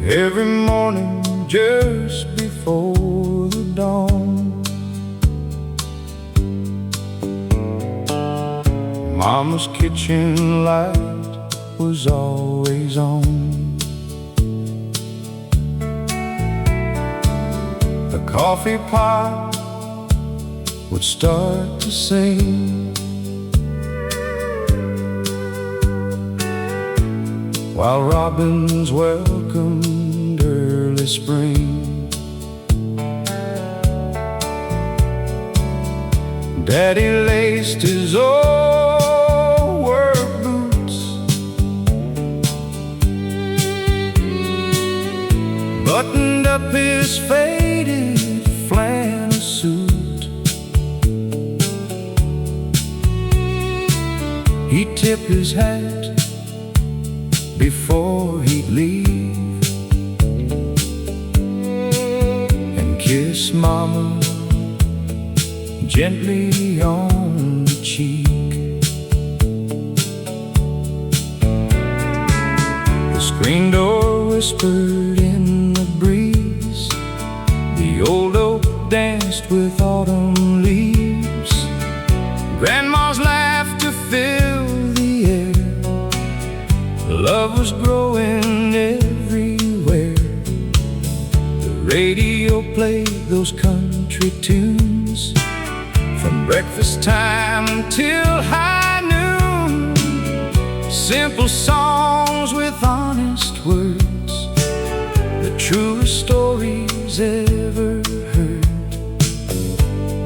every morning just before the dawn. Mama's kitchen light was always on. The coffee pot would start to sing, while robins welcomed early spring. Daddy laced his old work boots, buttoned up his faded flannel suit. He'd tip his hat before he'd leave, and kiss Mama gently on the cheek. The screen door whispered in the breeze, the old oak danced with autumn leaves. Grandma's laughter filled the air, love was growing everywhere. The radio played those country tunes from breakfast time until high noon. Simple songs with honest words, the truest stories ever heard.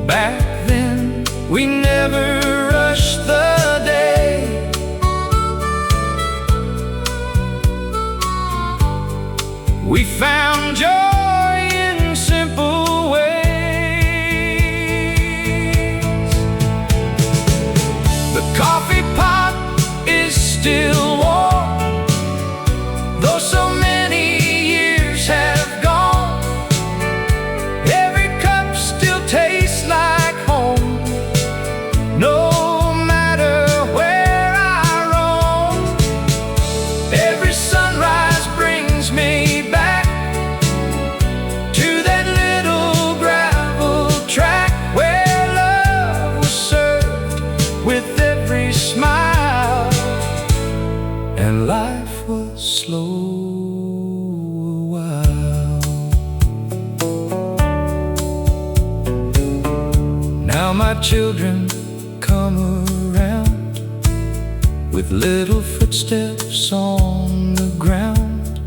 Back then we never rushed the day. We found joy in simple ways. The coffee pot is still warm, though so many years have gone. Every cup still tastes like home, no matter where I roam. Every sunrise brings me back to that little gravel track where love was served with every smile, and life was slow a while. Now my children come around with little footsteps on the ground.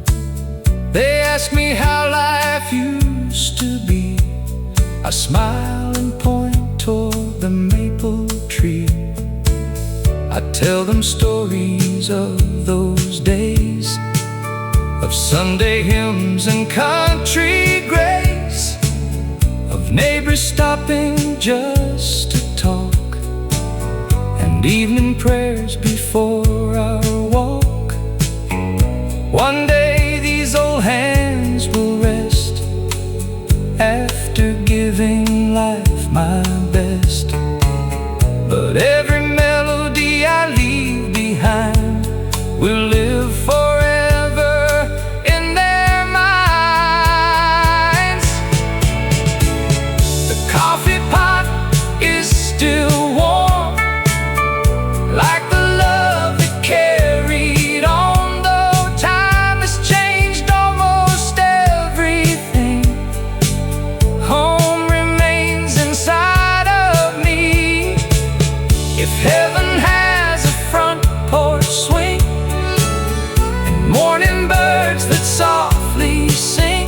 They ask me how life used to be. I smile and point toward the maple tree. I tell them stories of those days, of Sunday hymns and country grace, of neighbors stopping just to talk, and evening prayers before our walk. One day these old hands will rest after giving life my best. But every melody I leave behind will live forever in their minds. The coffee pot is still warm, like the love that carried on, though time has changed almost everything. Home remains inside of me. If heaven has a front porch swing and morning birds that softly sing,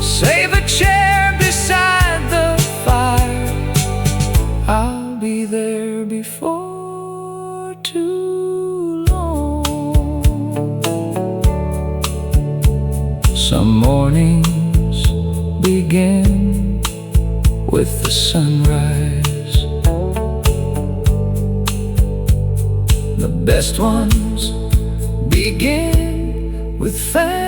save a chair beside the fire, I'll be there before too long. Some mornings begin with the sunrise. The best ones begin with family.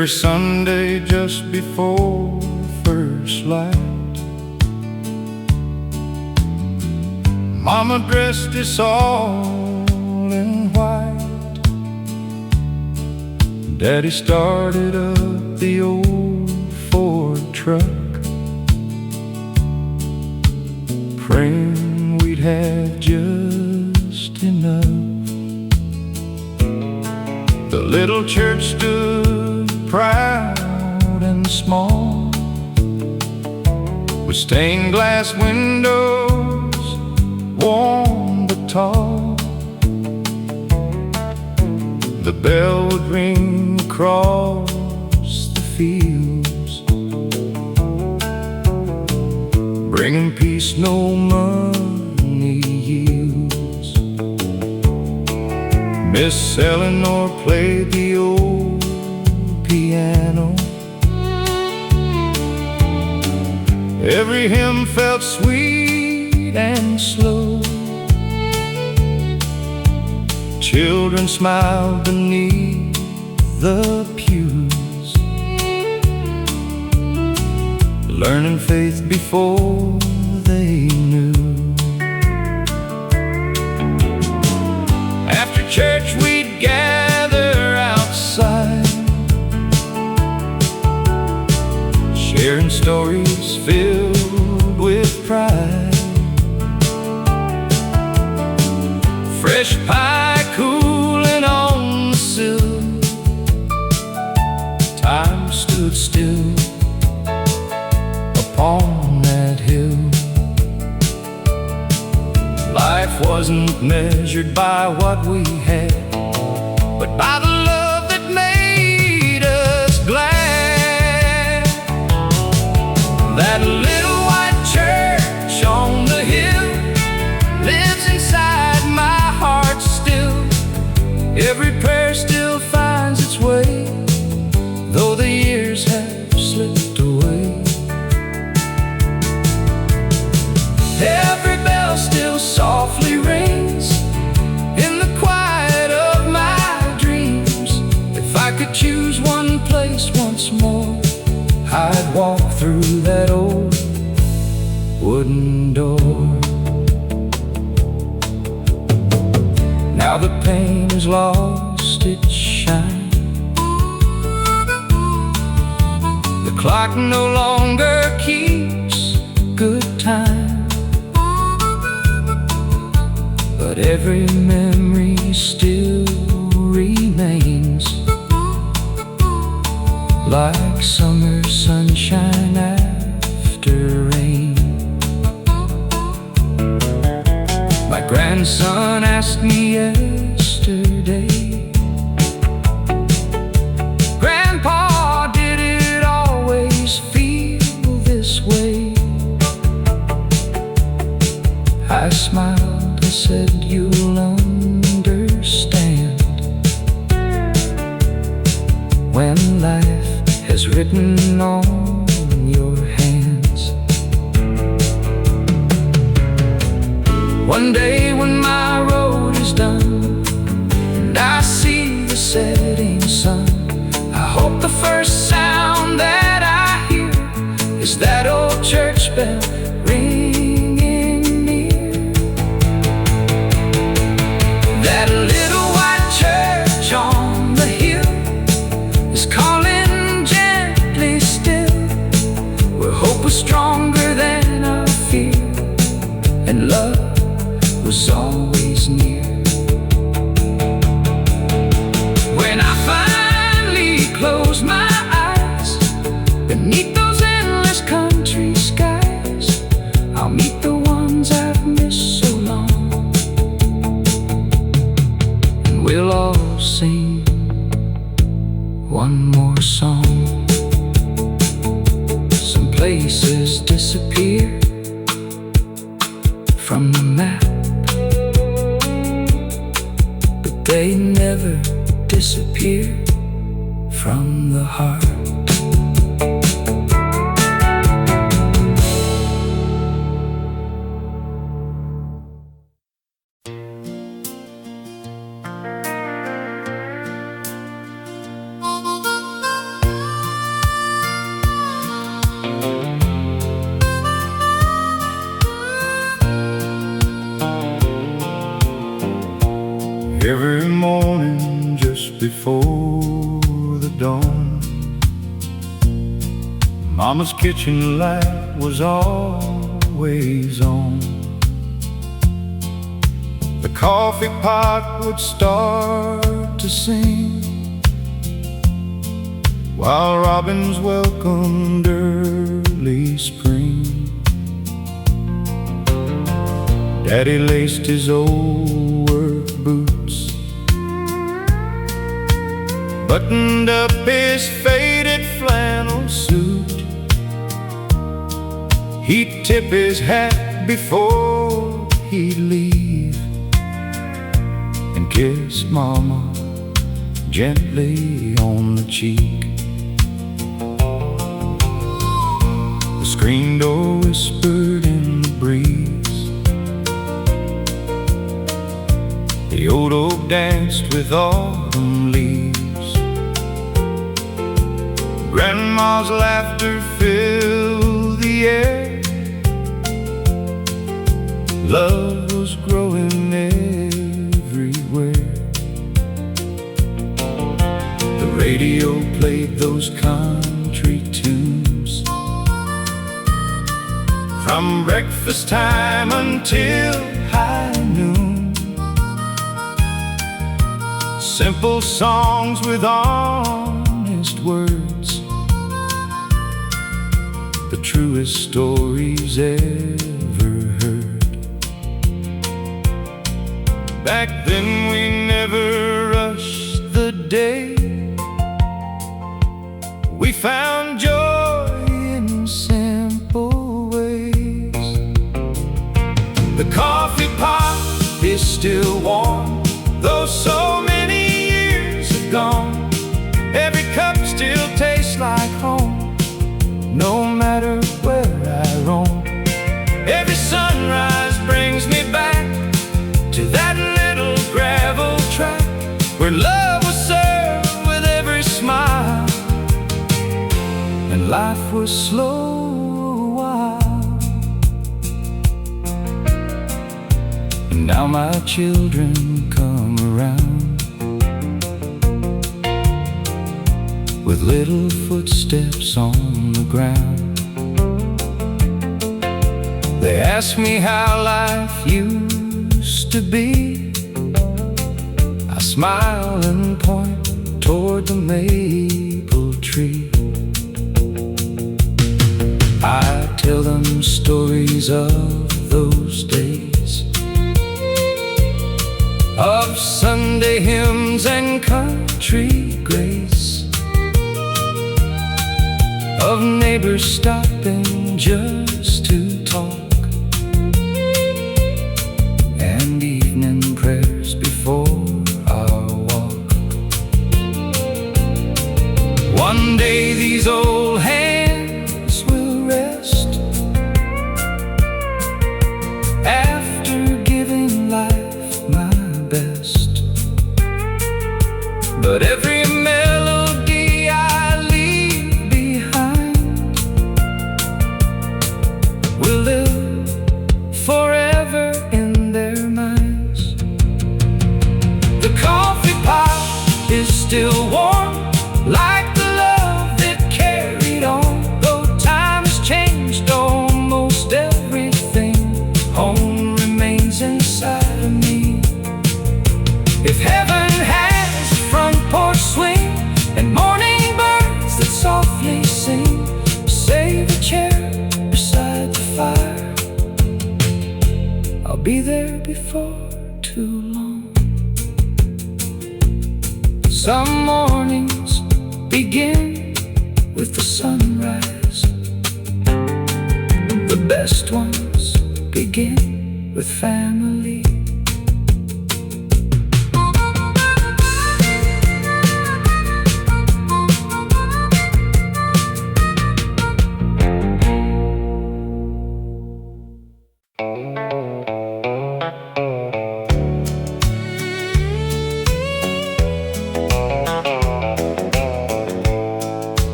Every Sunday just before first light, Mama dressed us all in white. Daddy started up the old Ford truck, praying we'd have just enough. The little church stood proud and small, with stained glass windows, warm but tall. The bell would ring across the fields, bringing peace no money yields. Miss Eleanor played the old piano. Every hymn felt sweet and slow. Children smiled beneath the pews, learning faith before they knew. After church we'd gather outside, sharing stories filled with pride. Fresh pie cooling on the sill, time stood still upon that hill. Life wasn't measured by what we had, but by the love that made us glad. That little white church on the hill lives inside my heart still. Every prayer still finds its way, though the years have slipped away. Every bell still softly rings in the quiet of my dreams. If I could choose one place once more, I'd walk through that old wooden door. Now the pain has lost its shine, the clock no longer keeps good time, but every memory still remains, like summer sunshine after rain. My grandson asked me yesterday, Grandpa, did it always feel this way? I smiled and said, you'll understand when life has written on your hands. One day when my road is done and I see the setting sun, I hope the first sound that I hear is that old church bell ringing near. That little white church on the hill is calling gently still, where hope was stronger than our fear and love was always near. When I finally close my eyes beneath those endless country skies, I'll meet the ones I've missed so long, and we'll all sing one more song. Some places disappear from the map, but they never disappear from the heart. Mama's kitchen light was always on. The coffee pot would start to sing while robins welcomed early spring. Daddy laced his old work boots, buttoned up his faded flannel suit. He'd tip his hat before he'd leave and kiss Mama gently on the cheek. The screen door whispered in the breeze. The old oak danced with autumn leaves. Grandma's laughter filled the air. Love was growing everywhere. The radio played those country tunes from breakfast time until high noon. Simple songs with honest words, the truest stories ever heard. Back then we never rushed the day. We found joy in simple ways. The coffee pot is still warm, though so many years have gone. Every cup still tastes like home, no matter where I roam. Every sunrise brings me back to that little gravel track where love was served with every smile and life was slow a while. And now my children come around with little footsteps on the ground. They ask me how life used to be. I smile and point toward the maple tree. I tell them stories of those days, of Sunday hymns and country grace, of neighbors stopping just to talk, and evening prayers before our walk. One day these old hands will rest after giving life my best. But every melody I leave behind will live forever in their minds. The coffee pot is still warm, like the love that carried on. Though time has changed almost everything, home remains inside of me. If heaven has a front porch swing and morning birds that softly sing, save a chair beside the fire, I'll be there before too long. Some mornings begin with the sunrise. The best ones begin with family.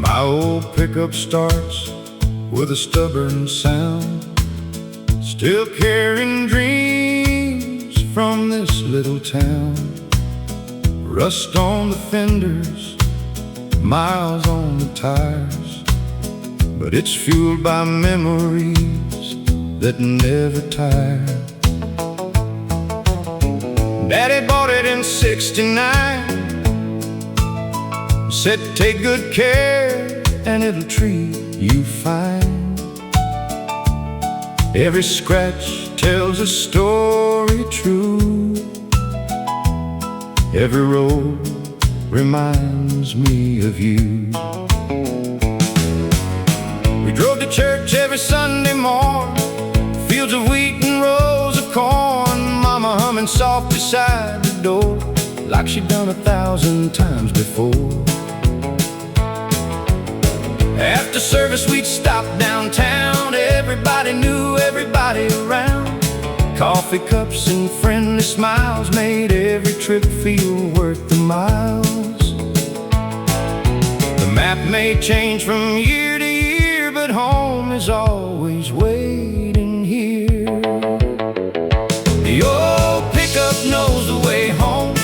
My old pickup starts with a stubborn sound, still carrying dreams from this little town. Rust on the fenders, miles on the tires, but it's fueled by memories that never tire. Daddy bought it in '69, said take good care and it'll treat you fine. Every scratch tells a story true, every road reminds me of you. We drove to church every Sunday morn, fields of wheat and rows of corn, Mama humming soft beside the door, like she'd done 1,000 times before. After service we'd stop downtown, everybody knew everybody around. Coffee cups and friendly smiles made every trip feel worth the miles. The map may change from year to year, but home is always waiting here. The old pickup knows the way home,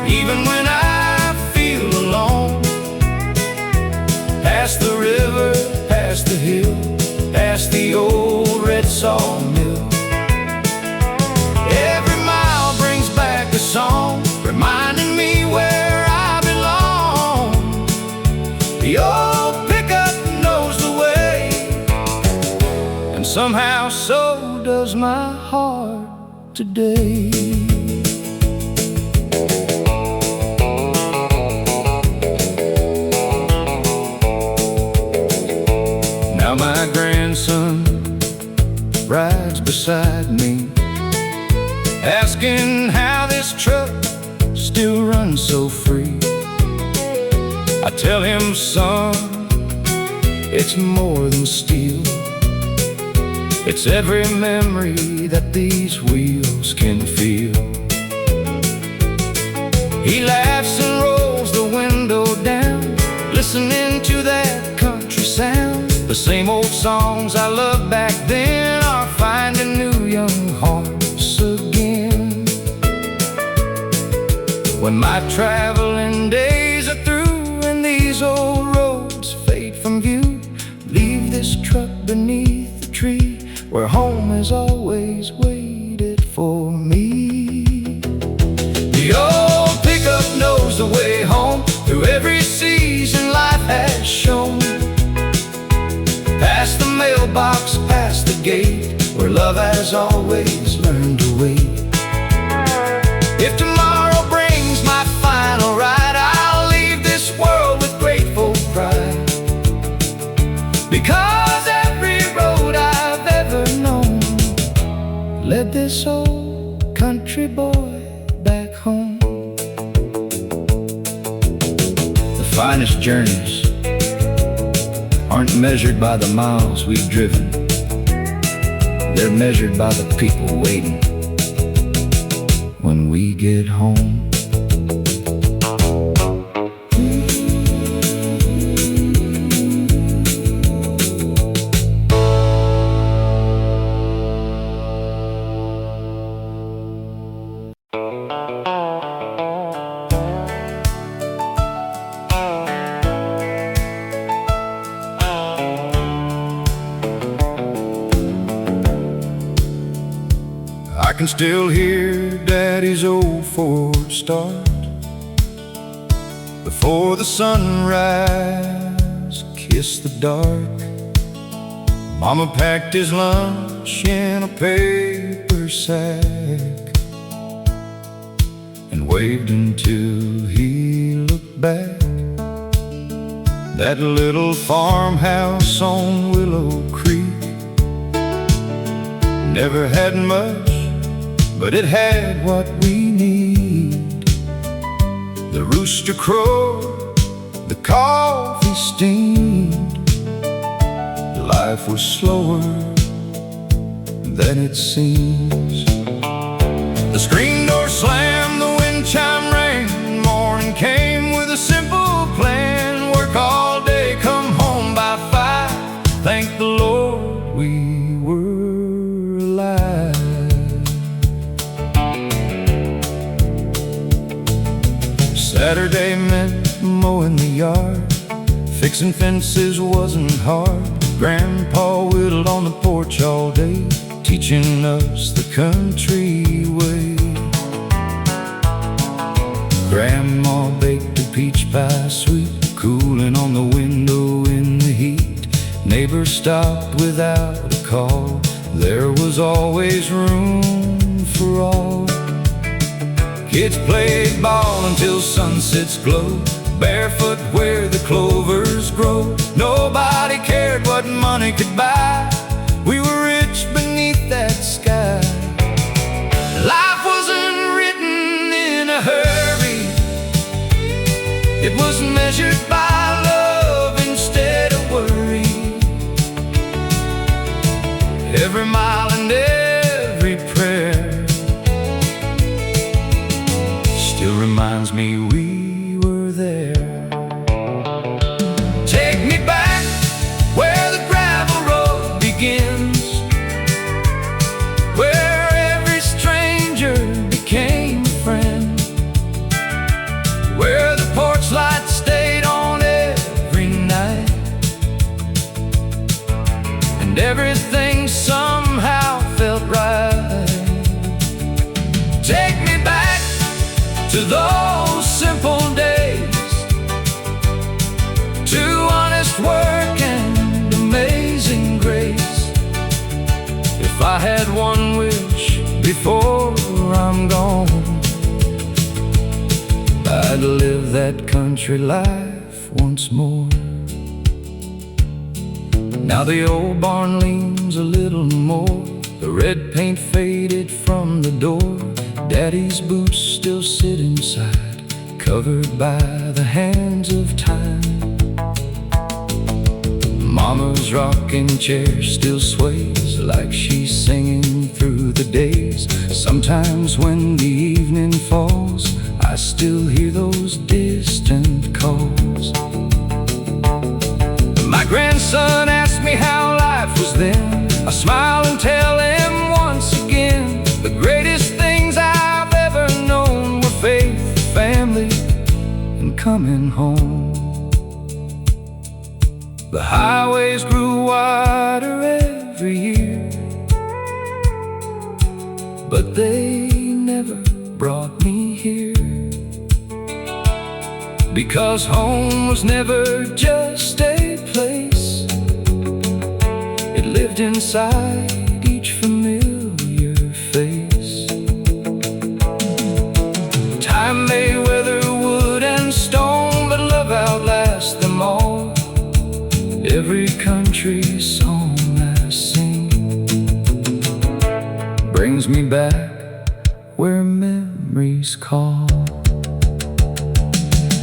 even when I feel alone. Past the river, past the hill, past the old red sawmill. Every mile brings back a song, reminding me where I belong. The old pickup knows the way, and somehow so does my heart today. Now my grandson rides beside me, asking how this truck still runs so free. I tell him, son, it's more than steel. It's every memory that these wheels can feel. He laughs and rolls the window down, listening to that country sound. The same old songs I loved back then are finding new young hearts again. When my traveling days are through and these old roads fade from view, leave this truck beneath the tree where home has always waited for me. The old pickup knows the way home, through every season life has shown. Past the mailbox, past the gate, where love has always learned to wait. If tomorrow brings my final ride, I'll leave this world with grateful pride, because every road I've ever known led this old country boy back home. The finest journeys aren't measured by the miles we've driven, they're measured by the people waiting when we get home. I can still hear Daddy's old Ford start before the sunrise kissed the dark. Mama packed his lunch in a paper sack and waved until he looked back. That little farmhouse on Willow Creek never had much, but it had what we need. The rooster crowed, the coffee steamed. Life was slower than it seems. The screen door slammed, the wind chime rang. Morning came with a simple plan: work all day, come home by 5. Thank the Lord we were alive. Saturday meant mowing the yard. Fixing fences wasn't hard. Grandpa whittled on the porch all day, teaching us the country way. Grandma baked a peach pie sweet, cooling on the window in the heat. Neighbors stopped without a call. There was always room for all. Kids played ball until sunsets glowed, barefoot where the clovers grow. Nobody cared what money could buy. We were rich beneath that sky. Life wasn't written in a hurry. It was measured by love instead of worry. Every mile and every prayer still reminds me we were there. Take me back where the gravel road begins, where every stranger became a friend, where the porch light stayed on every night, and everything somehow felt right. Take me back to those simple days, to honest work and amazing grace. If I had one wish before I'm gone, I'd live that country life once more. Now the old barn leans a little more, the red paint faded from the door. Daddy's boots still sit inside, covered by the hands of time. Mama's rocking chair still sways like she's singing through the days. Sometimes when the evening falls, I still hear those distant calls. My grandson asked me how life was then. I smile and tell him once again, the greatest things I've ever known were faith, family, and coming home. The highways grew wider every year, but they never brought me here, because home was never just a place. It lived inside each familiar face. Time may weather wood and stone, but love outlasts them all. Every country song I sing brings me back where memories call.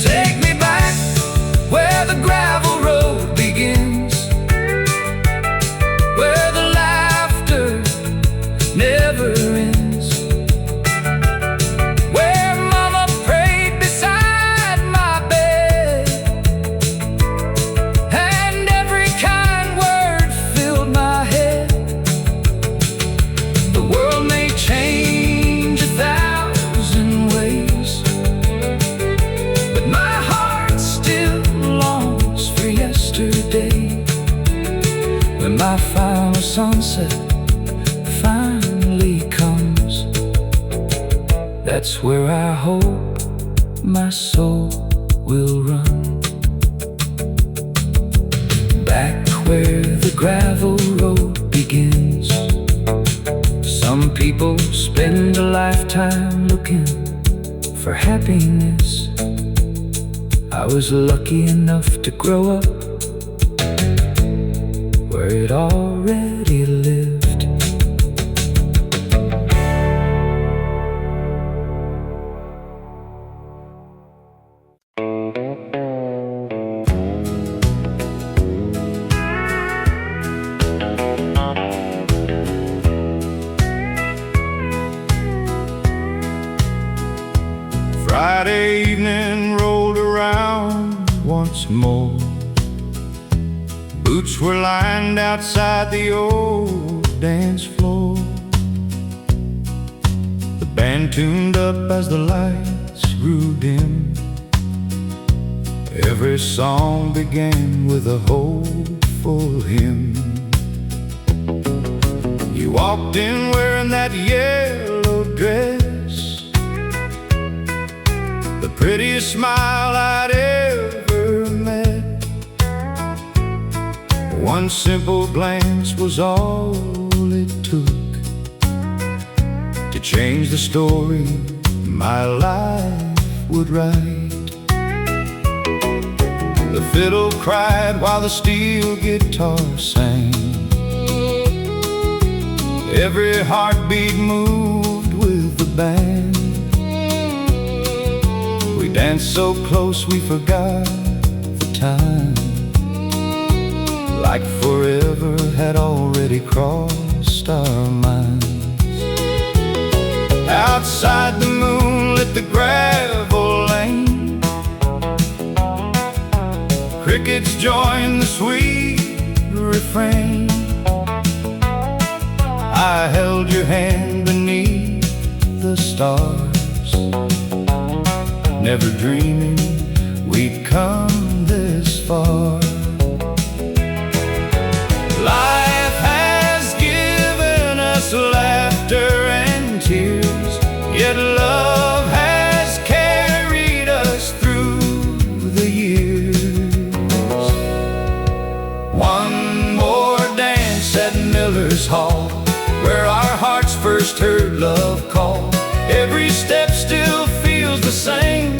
Take me back where the gravel road begins, where the laughter never ends, where Mama prayed beside my bed, and every kind word filled my head. The world may change 1,000 ways, but my heart still longs for yesterday, when my final sunset finally comes. That's where I hope my soul will run. Back where the gravel road begins. Some people spend a lifetime looking for happiness. I was lucky enough to grow up where it already lived. Friday evening rolled around once more. Boots were lined outside the old dance floor. The band tuned up as the lights grew dim. Every song began with a hopeful hymn. You walked in wearing that yellow dress, the prettiest smile I'd ever met. One simple glance was all it took to change the story my life would write. The fiddle cried while the steel guitar sang. Every heartbeat moved with the band. We danced so close we forgot the time, like forever had already crossed our minds. Outside the moon lit the gravel lane. Crickets joined the sweet refrain. I held your hand beneath the stars, never dreaming we'd come this far. Life has given us laughter and tears, yet love has carried us through the years. One more dance at Miller's Hall, where our hearts first heard love call. Every step still feels the same,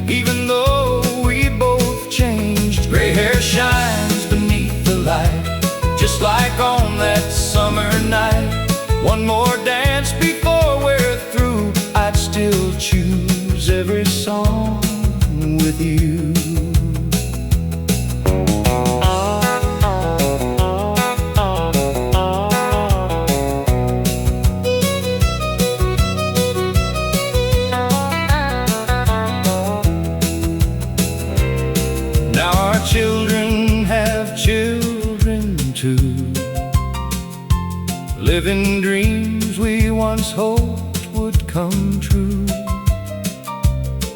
even though we both changed. Gray hair shines beneath the light, just like on that summer night. One more dance before we're through, I'd still choose every song with you. Now our children have children too, living dreams we once hoped would come true.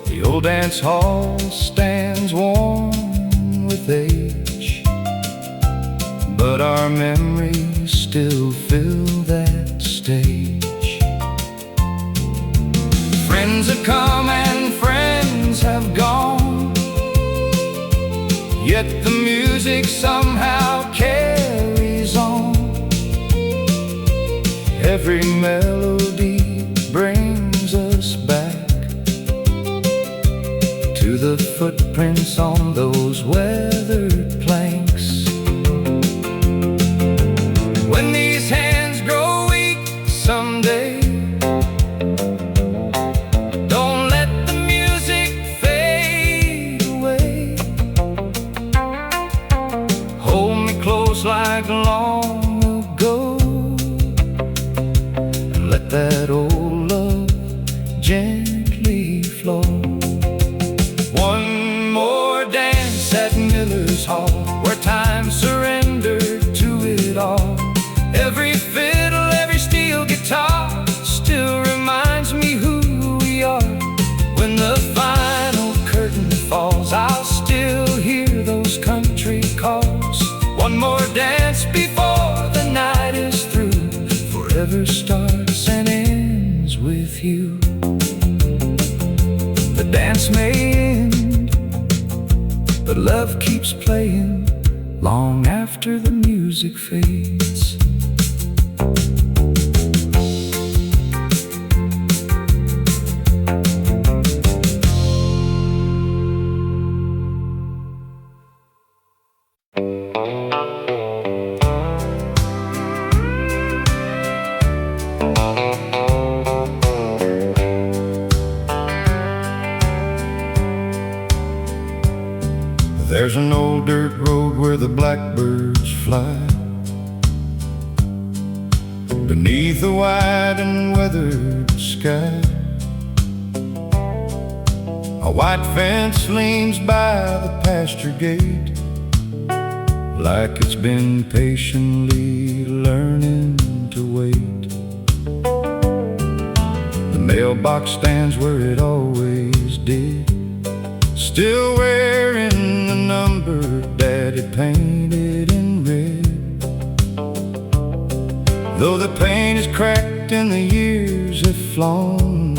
The old dance hall stands worn with age, but our memories still fill that stage. Friends have come and friends have gone, yet the music somehow carries on. Every melody brings us back to the footprints on those weathered planks. When these hands grow weak someday, don't let the music fade away. Hold me close like long ago, and let that old love gently flow. One more dance at Miller's Hall, where time surrendered to it all. Every fiddle, every steel guitar still reminds me who we are. When the final curtain falls, I'll still hear those country calls. One more dance before the night is through, forever starts and ends with you. The dance may end, but love keeps playing long after the music fades. There's an old dirt road where the blackbirds fly, beneath a wide and weathered sky. A white fence leans by the pasture gate, like it's been patiently learning to wait. The mailbox stands where it always did, still wearing painted in red. Though the paint is cracked and the years have flown,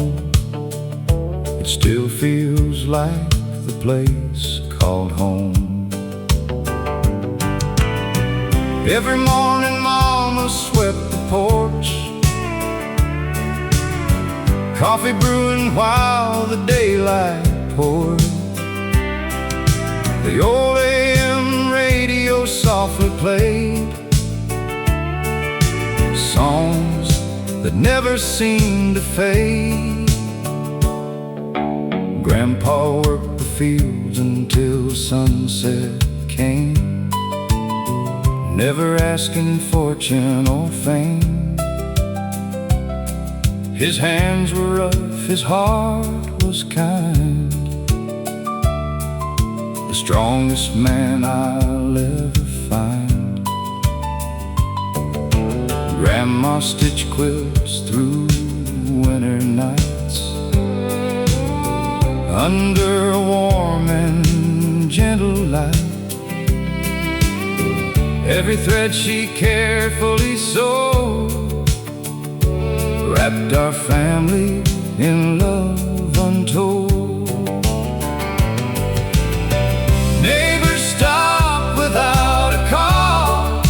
it still feels like the place called home. Every morning Mama swept the porch, coffee brewing while the daylight poured. The old AM radio softly played songs that never seemed to fade. Grandpa worked the fields until sunset came, never asking fortune or fame. His hands were rough, his heart was kind, the strongest man I'll ever find. Grandma stitched quilts through winter nights, under a warm and gentle light. Every thread she carefully sewed wrapped our family in love untold. Neighbors stopped without a call,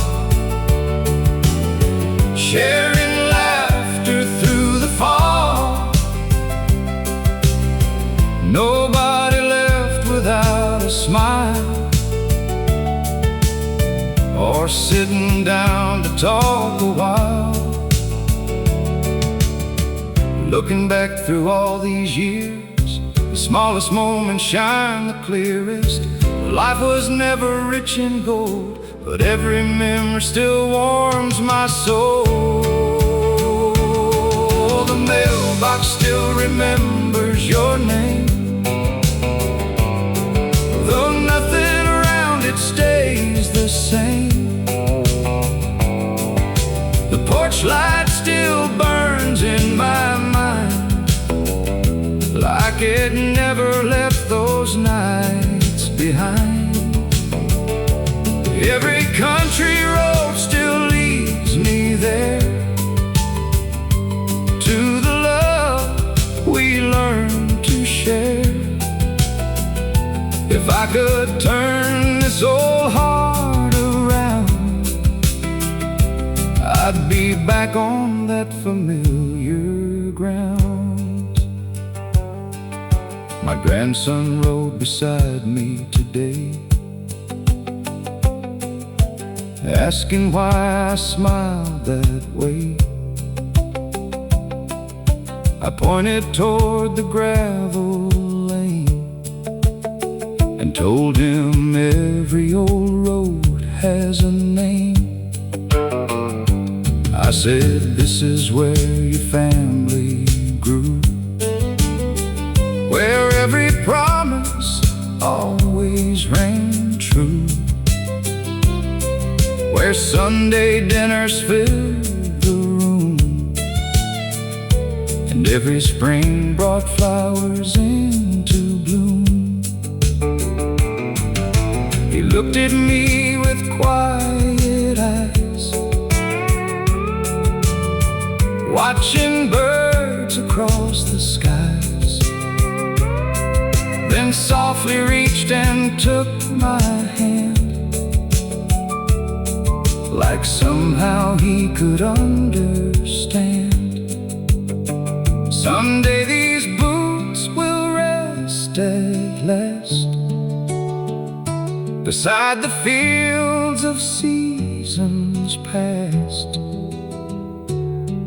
sharing laughter through the fall. Nobody left without a smile, or sitting down to talk a while. Looking back through all these years, the smallest moments shine the clearest. Life was never rich in gold, but every memory still warms my soul. The mailbox still remembers your name, though nothing around it stays the same. The porch light still burns in my mind, like it never left those nights behind. Every country road still leads me there, to the love we learned to share. If I could turn this old heart around, I'd be back on that familiar ground. My grandson rode beside me today, asking why I smiled that way. I pointed toward the gravel lane and told him every old road has a name. I said, this is where your family grew, where every promise always rang true, where Sunday dinners filled the room, and every spring brought flowers into bloom. He looked at me with quiet eyes, watching birds across the skies, then softly reached and took my hand, like somehow he could understand. Someday these boots will rest at last beside the fields of seasons past,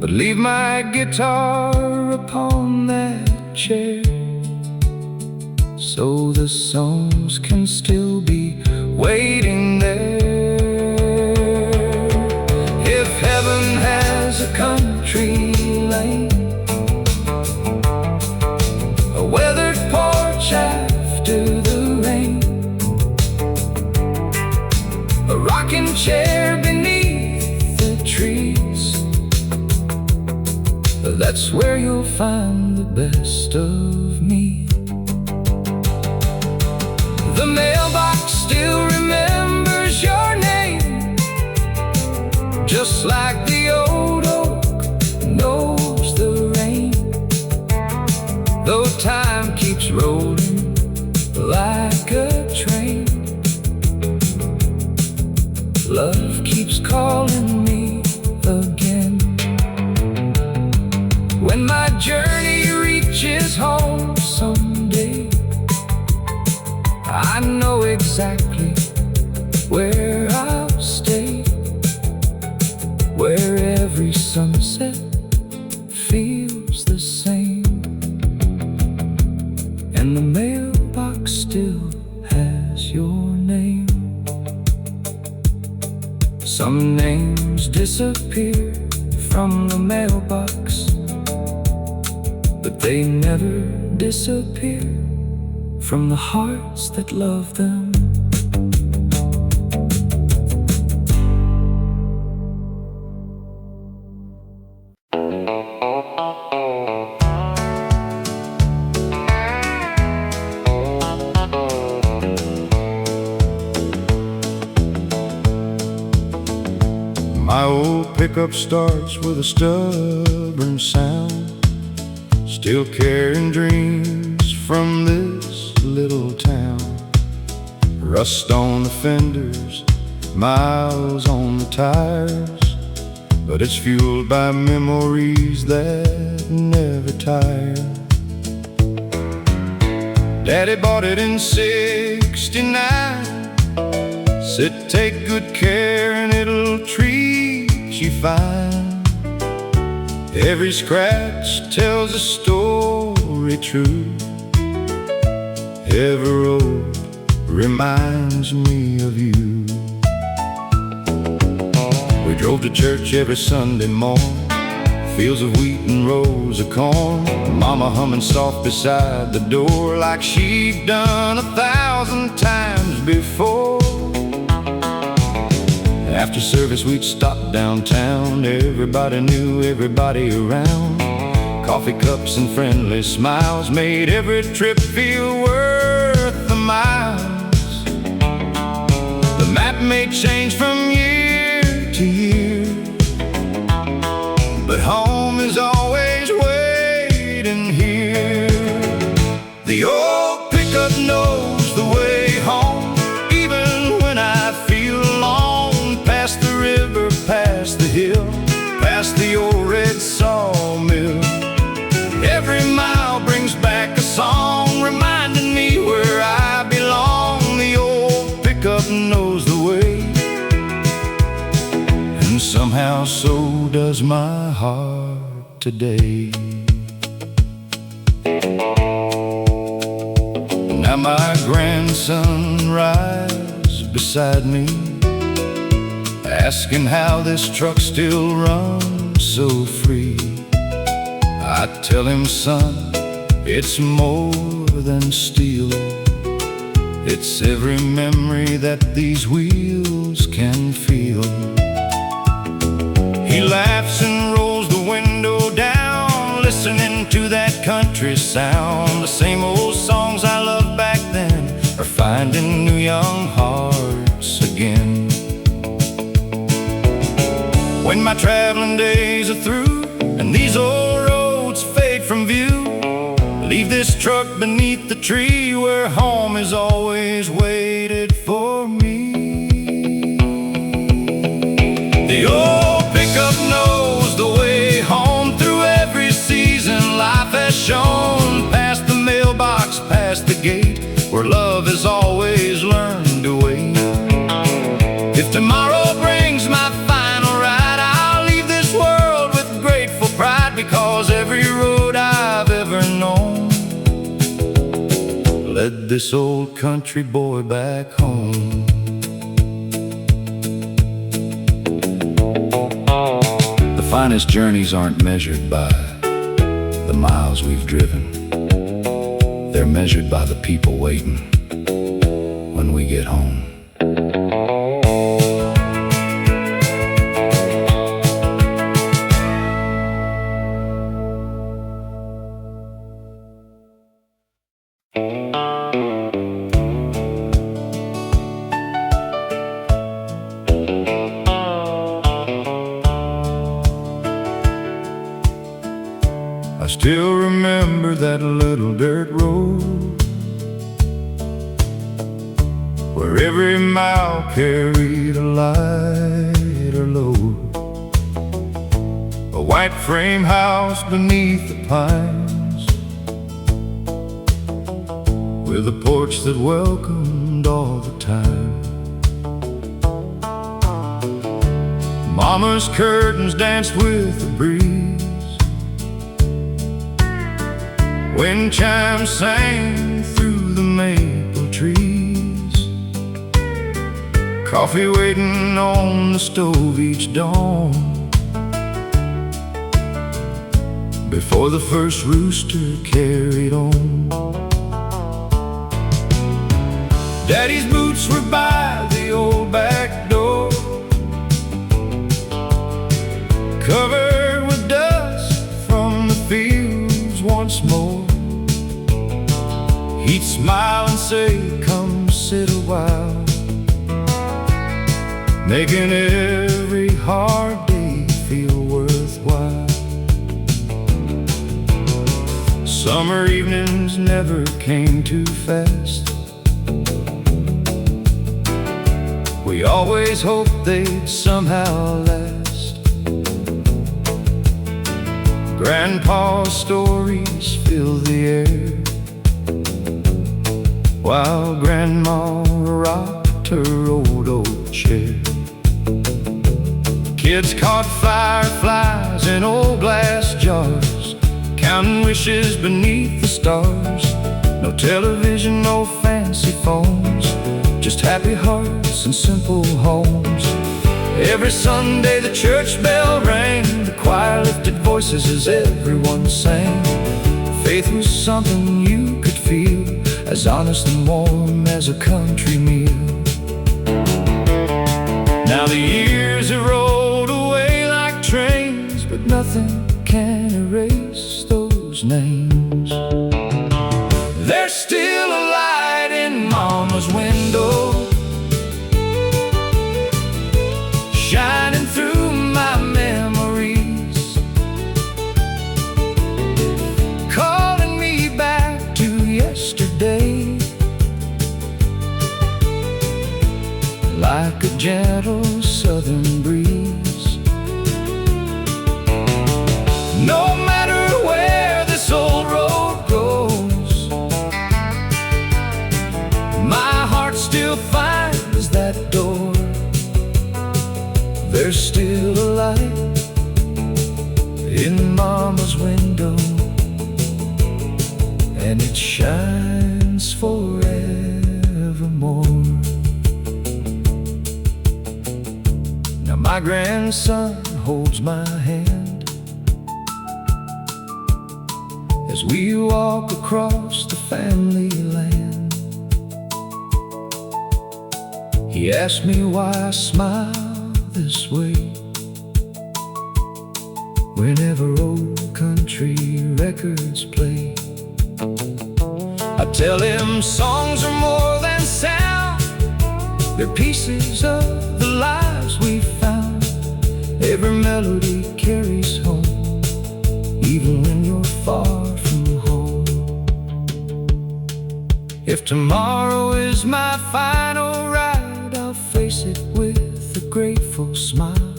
but leave my guitar upon that chair, so the songs can still be waiting there. If heaven has a country lane, a weathered porch after the rain, a rocking chair beneath the trees, that's where you'll find the best of me. The mailbox still remembers just like the old oak knows the rain. Though time keeps rolling like a train, love keeps calling me again. When my journey reaches home someday, I know exactly where I'll stay, where every sunset feels the same, and the mailbox still has your name. Some names disappear from the mailbox, but they never disappear from the hearts that love them. My old pickup starts with a stubborn sound, still carrying dreams from this little town. Rust on the fenders, miles on the tires, but it's fueled by memories that never tire. Daddy bought it in '69, said take good care and it'll treat you fine. Every scratch tells a story true, every road reminds me of you. We drove to church every Sunday morn, fields of wheat and rows of corn, Mama humming soft beside the door like she'd done 1,000 times before. After service we'd stop downtown, everybody knew everybody around. Coffee cups and friendly smiles made every trip feel worth the miles. The map may change from year to year, but home is always waiting here. The old pickup knows the way home, even when I feel alone. Past the river, past the hill, past the old red sawmill. Every mile brings back a song, reminding me where I belong. The old pickup knows the way, and somehow so does my heart today. Now my grandson rides beside me, asking how this truck still runs so free. I tell him, son, it's more than steel. It's every memory that these wheels can feel. He laughs and rolls the window down, listening to that country sound. The same old songs I loved back then are finding new young hearts again. When my traveling days are through and these old roads fade from view, leave this truck beneath the tree where home is always waited for me. The old pickup knows the way home through every season life has shown. Past the mailbox, past the gate, where love has always learned to wait. If tomorrow brings my final ride, I'll leave this world with grateful pride, because every road I've ever known led this old country boy back home. The finest journeys aren't measured by the miles we've driven. They're measured by the people waiting when we get home. still remember that little dirt road where every mile carried a lighter load. A white frame house beneath the pines, with a porch that welcomed all the time. Mama's curtains danced with the breeze, wind chimes sang through the maple trees. Coffee waiting on the stove each dawn, before the first rooster carried on. Daddy's boots were by the old back door, covered with dust from the fields once more. He'd smile and say, "Come sit a while," making every hard day feel worthwhile. Summer evenings never came too fast. We always hoped they'd somehow last. Grandpa's stories fill the air, while Grandma rocked her old chair. Kids caught fireflies in old glass jars, counting wishes beneath the stars. No television, no fancy phones, just happy hearts and simple homes. Every Sunday the church bell rang, the choir lifted voices as everyone sang. Faith was something you could feel, as honest and warm as a country meal. Now the years have rolled away like trains, but nothing can erase those names. There's still a light in Mama's window, shining through my memories, calling me back to yesterday, like a gentle southern breeze. No matter where this old road goes, my heart still finds that door. There's still a light in Mama's window, and it shines forevermore. Now my grandson holds my hand as we walk across the family land. He asked me why I smile this way whenever old country records play. I tell him songs are more than sound, they're pieces of the lives we found. Every melody carries home, even when you're far from home. If tomorrow is my final ride, I'll face it with a grateful smile,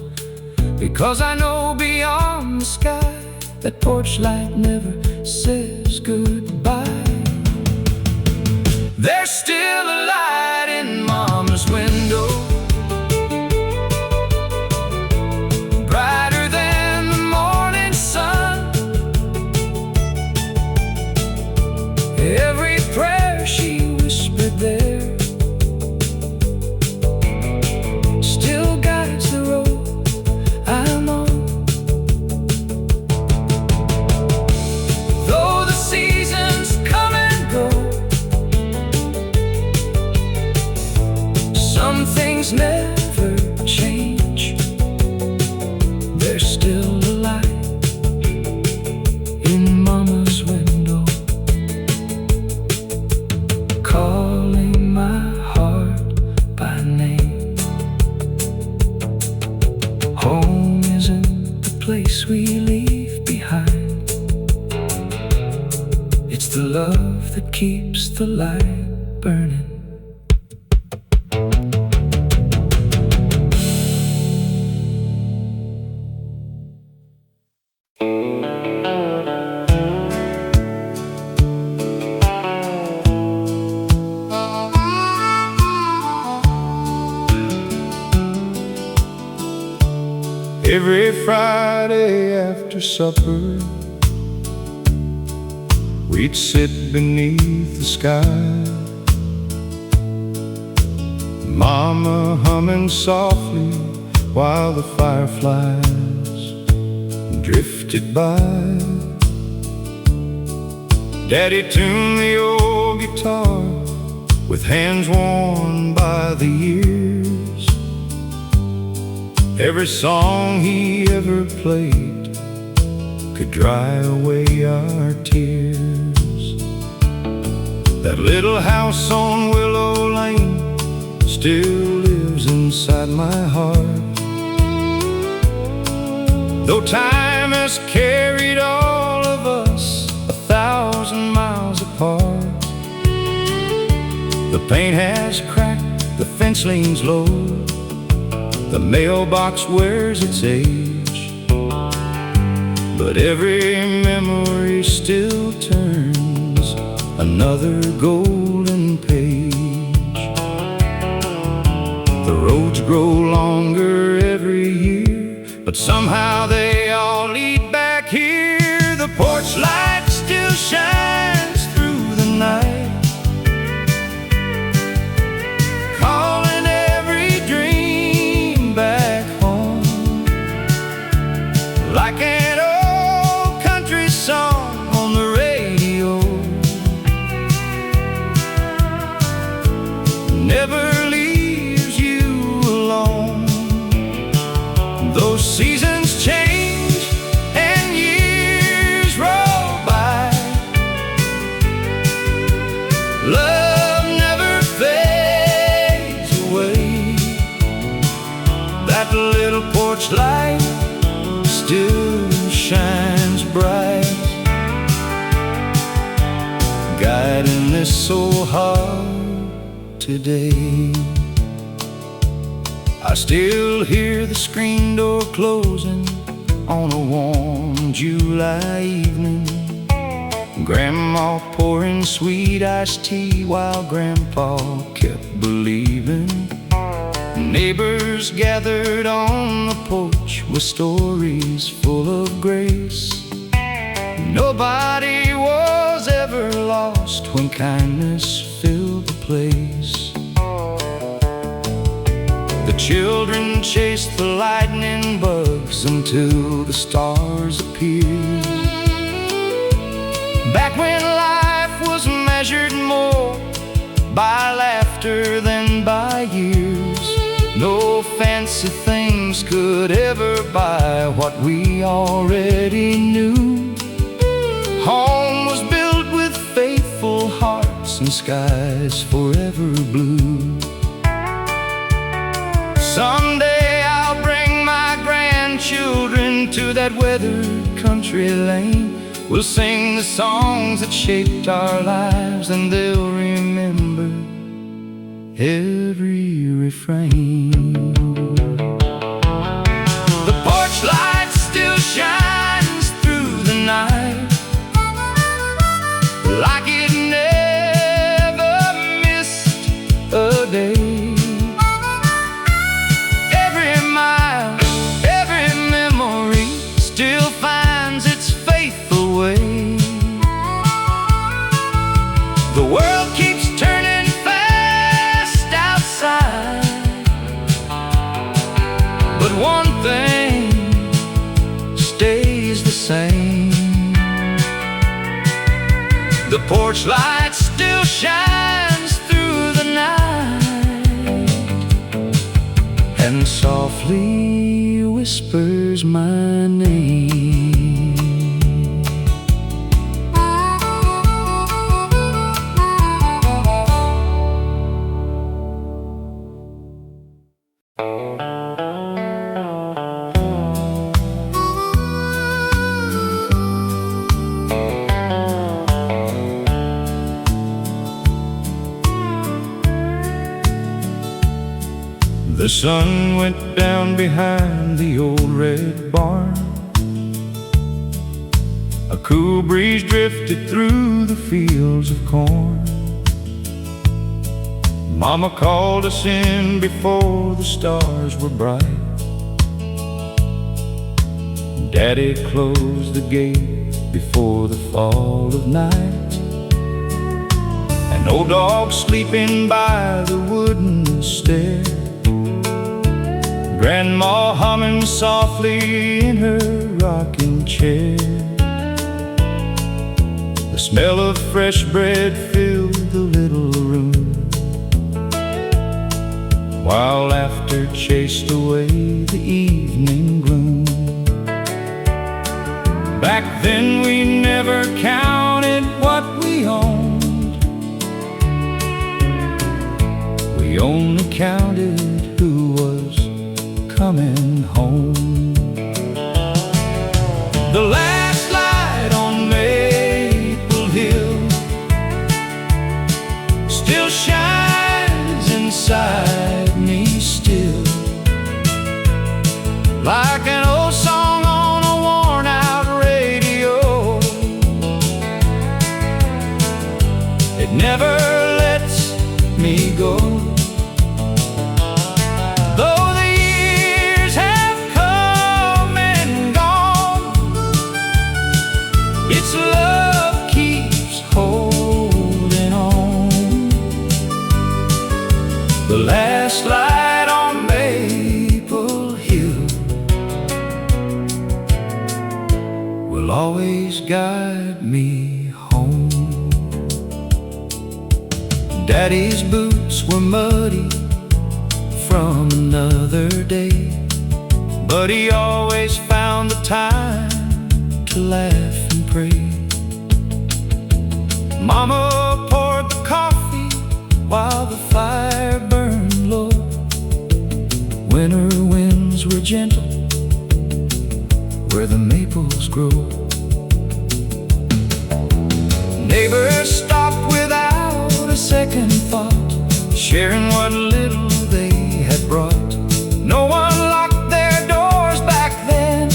because I know beyond the sky that porch light never says goodbye. There's still a light in Mama's window, brighter than the morning sun. Every prayer she whispered there still guides the road I'm on. Though the seasons come and go, some things never change. There's still a light in Mama's window, calling my heart by name. Home isn't the place we leave behind, keeps the light burning. Every Friday after supper, we'd sit beneath the sky, Mama humming softly while the fireflies drifted by. Daddy tuned the old guitar with hands worn by the years. Every song he ever played could dry away our tears. That little house on Willow Lane still lives inside my heart. Though time has carried all of us 1,000 miles apart, the paint has cracked, the fence leans low, the mailbox wears its age, but every memory still turns another golden page. The roads grow longer every year, but somehow they all lead back here. The porch light still shines through the night, like an old country song on the radio. Never leaves you alone. Those seasons change and years roll by, love never fades away. That little porch light still shines bright, guiding this soul heart today. I still hear the screen door closing on a warm July evening, Grandma pouring sweet iced tea while Grandpa kept believing. Neighbors gathered on the porch with stories full of grace. Nobody was ever lost when kindness filled the place. The children chased the lightning bugs until the stars appeared. Back when life was measured more by laughter than by years, no fancy things could ever buy what we already knew. Home was built with faithful hearts and skies forever blue. Someday I'll bring my grandchildren to that weathered country lane. We'll sing the songs that shaped our lives, and they'll remember every refrain. The porch light still shines through the night, like it never missed a day. Every mile, every memory still finds its faithful way. The world keeps turning fast outside, but one thing stays the same. The porch light still shines through the night and softly whispers my name. The sun went down behind the old red barn. A cool breeze drifted through the fields of corn. Mama called us in before the stars were bright. Daddy closed the gate before the fall of night. An old dog sleeping by the wooden stair, Grandma humming softly in her rocking chair. The smell of fresh bread filled the little room, while laughter chased away the evening gloom. Back then we never counted what we owned. We only counted who was coming home. The last light on Maple Hill still shines inside me still, like an old song on a worn-out radio. It never lets me go. Though the years have come and gone, its love keeps holding on. The last light on Maple Hill will always guide me home. Daddy's boots were muddy from another day, but he always found the time to laugh and pray. Mama poured the coffee while the fire burned low. Winter winds were gentle where the maples grow. Neighbors stopped without a second thought, sharing what little they had brought. No one locked their doors back then.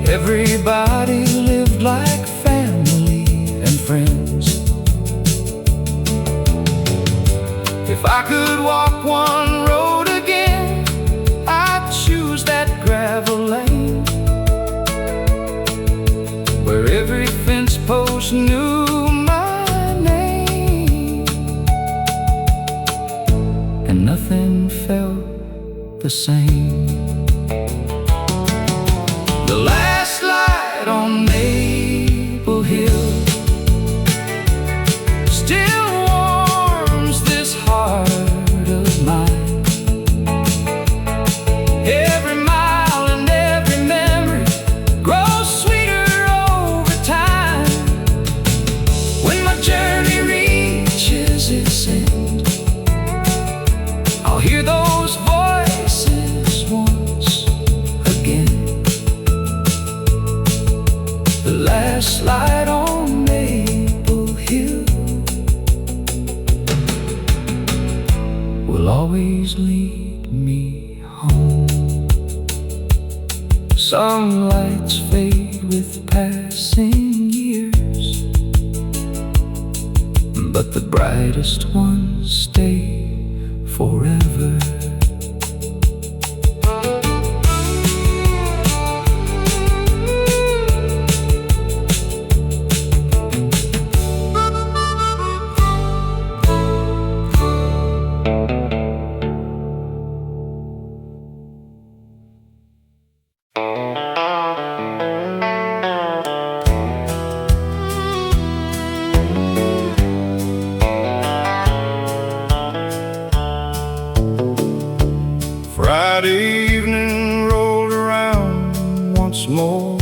Everybody lived like family and friends. If I could walk one road again, I'd choose that gravel lane, where every fence post knew my name, and nothing felt the same. The last light on Maple Hill still warms this heart of mine. Every mile and every memory grows sweeter over time. When my journey reaches its end, I'll hear those voices once again. The last light on Maple Hill will always lead me home. Some lights fade with passing years, but the brightest ones stay forever. Friday evening rolled around once more.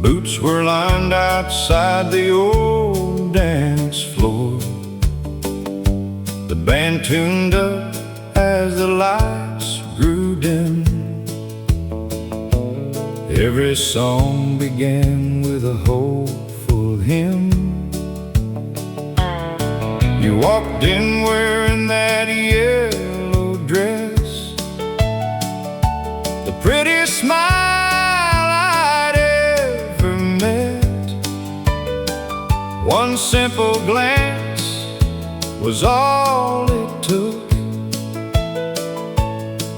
Boots were lined outside the old dance floor. The band tuned up as the lights grew dim. Every song began with a hopeful hymn. You walked in wearing that yellow dress, the prettiest smile I'd ever met. One simple glance was all it took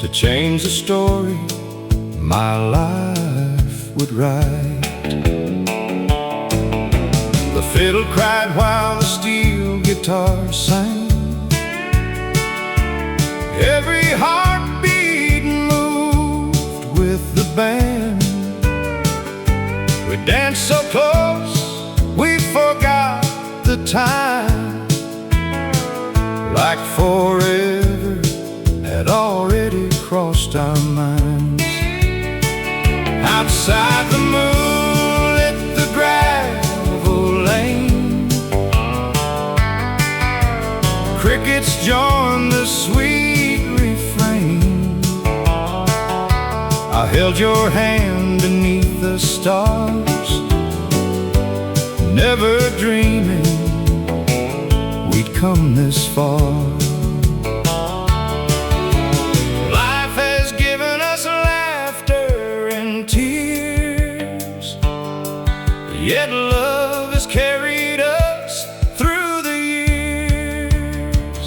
to change the story my life would write. The fiddle cried while the steel guitar sang. Every heartbeat moved with the band. We danced so close we forgot the time, like forever had already crossed our minds. Outside the moon lit the gravel lane. Crickets joined the sweet refrain. I held your hand beneath the stars, never dreaming we'd come this far. Life has given us laughter and tears, yet love has carried us through the years.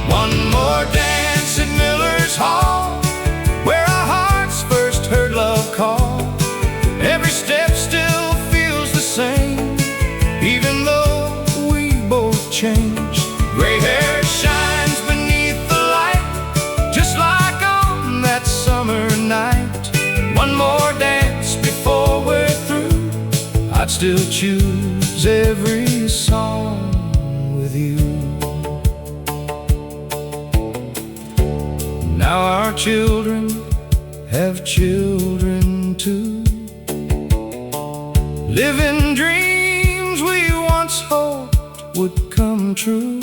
One more dance at Miller's Hall, where our hearts first heard love call. Every step still feels the same, even though we both changed. Gray hair shines beneath the light, just like on that summer night. One more dance before we're through, I'd still choose every song with you. Now our children have children too, living dreams we once hoped would come true.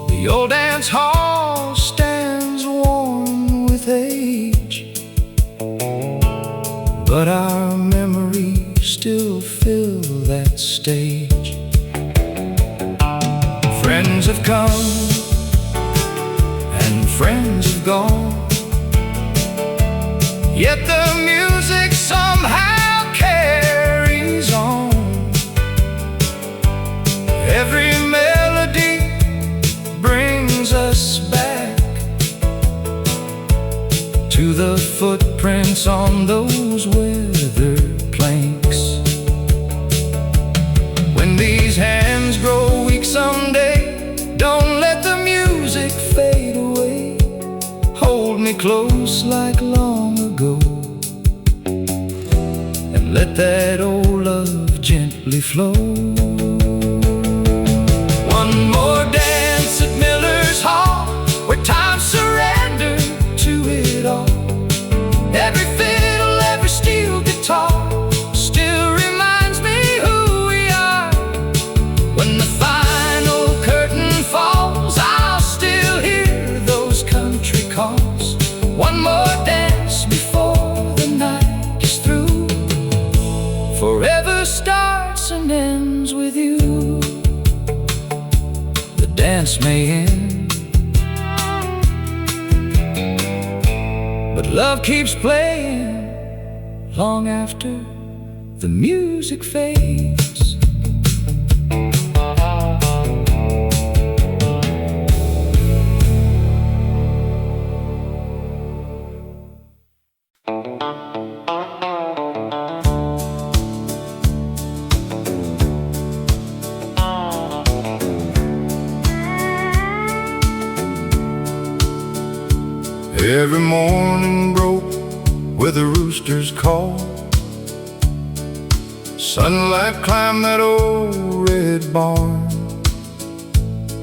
The old dance hall stands worn with age, but our memories still fill that stage. Friends have come and friends have gone, yet the music somehow carries on. Every melody brings us back to the footprints on those weathered planks. When these hands grow weak someday, don't let the music fade away. Hold me close like long ago, and let that old love gently flow. One more dance at Miller's Hall, where time surrendered to it all. Every fiddle, every steel guitar still reminds me who we are. When the final curtain falls, I'll still hear those country calls. One more dance before the night is through. Forever starts and ends with you. The dance may end, but love keeps playing long after the music fades. Every morning broke with a rooster's call. Sunlight climbed that old red barn.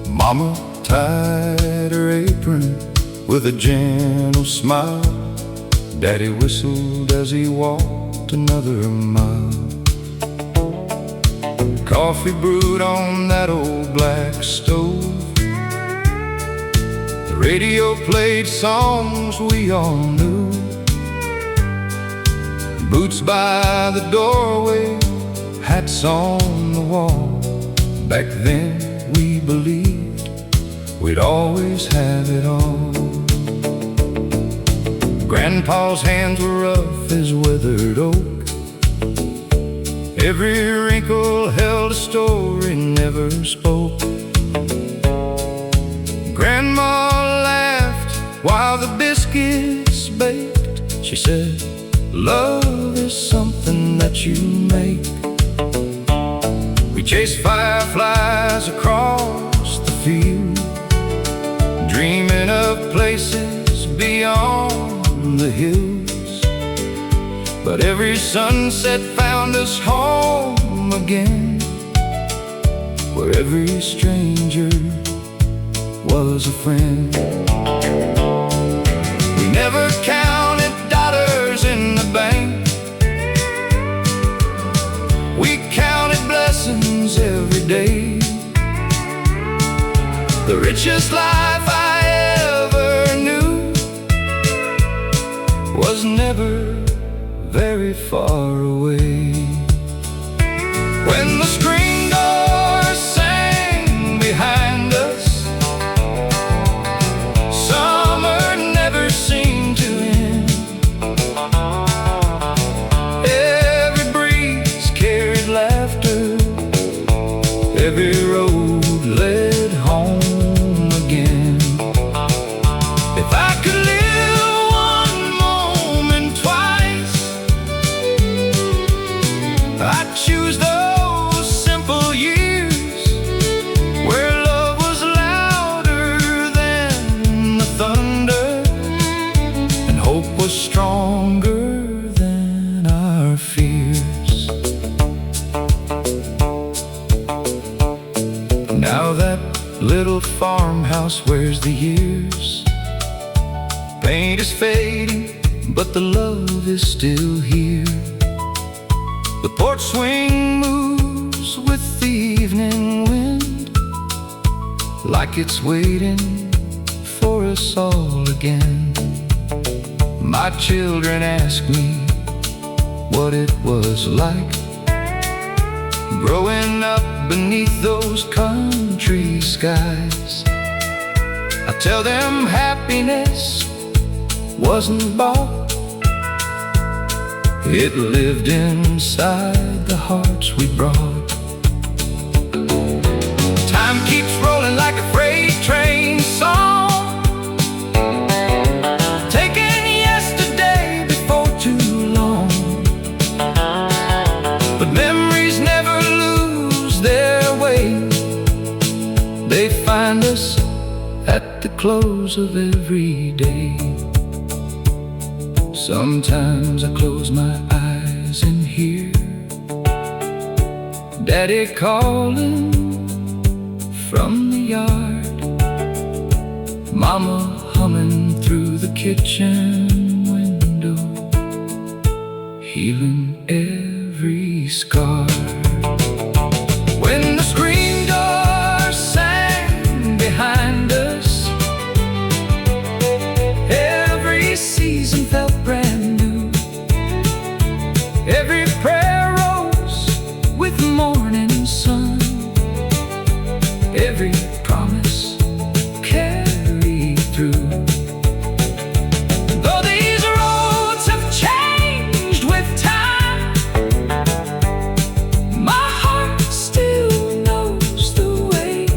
Mama tied her apron with a gentle smile. Daddy whistled as he walked another mile. Coffee brewed on that old black stove. The radio played songs we all knew. Boots by the doorway, hats on the wall. Back then we believed we'd always have it all. Grandpa's hands were rough as weathered oak. Every wrinkle held a story, never spoke. Grandma laughed while the biscuits baked. She said, "Love is something that you make." We chased fireflies across the field, dreaming of places beyond the hills. But every sunset found us home again, where every stranger was a friend. We never counted dollars in the bank. We counted blessings every day. The richest life I ever knew was never very far away. When the screen doors sang behind us, summer never seemed to end. Every breeze carried laughter, every road led home again. If I could live one moment twice, I'd choose those simple years where love was louder than the thunder and hope was stronger than our fears. Now that little farmhouse wears the years. Paint is fading, but the love is still here. The porch swing moves with the evening wind, like it's waiting for us all again. My children ask me what it was like growing up beneath those country skies. I tell them happiness wasn't bought, it lived inside the hearts we brought. Time keeps rolling like a freight train song, taking yesterday before too long. But memories never lose their way. They find us at the close of every day. Sometimes I close my eyes and hear Daddy calling from the yard, Mama humming through the kitchen window, healing every scar. When the screen doors sang behind us, every season felt brand new. Every prayer rose with the morning sun, every promise carried through. Though these roads have changed with time, my heart still knows the way